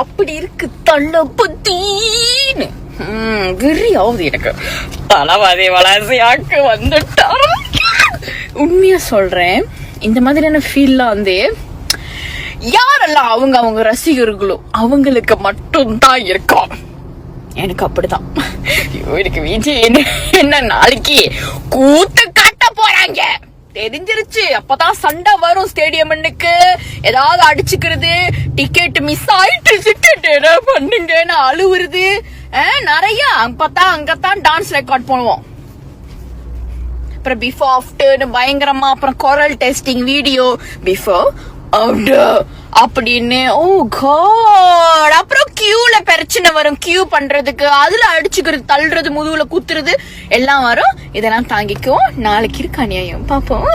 அப்படி இருக்கு தளபதின்னு வெறியாவது எனக்கு. தளபதி வளர்ச்சியாக்கு வந்துட்டாரு. உண்மையா சொல்றேன், இந்த மாதிரியான ஃபீல்லாம் வந்து யாரெல்லாம் அவங்க ரசிகர்களோ அவங்களுக்கு மட்டும்தான் இருக்கும். எனக்கு அப்படிதான். எனக்கு விஜய் என்ன நாளைக்கு கூத்து காட்ட போறாங்க தெரிஞ்சிருச்சு. அப்பதான் சண்டை வரும் ஸ்டேடியம்னுக்கு. ஏதாவது அடிச்சுக்கிறது, டிக்கெட் மிஸ் ஆயிட்டு டிக்கெட் என்ன பண்ணுங்கன்னு அழுவுறது நிறைய. அப்பதான் அங்கதான் டான்ஸ் ரெக்கார்ட் பண்ணுவோம். அப்புறம் பிஃபோர் ஆஃப்டர் பயங்கரமா, அப்புறம் குரல் டெஸ்டிங் வீடியோ பிஃபோர் ஆஃப்டர் அப்படின்னு. ஓ காட். அப்புறம் கியூல பிரச்சனை வரும், கியூ பண்றதுக்கு. அதுல அடிச்சுக்கிறது, தள்ளுறது, முதுகுல குத்துறது எல்லாம் வரும். இதெல்லாம் தாங்கிக்குவோம். நாளைக்கு இருக்கு அநியாயம், பாப்போம்.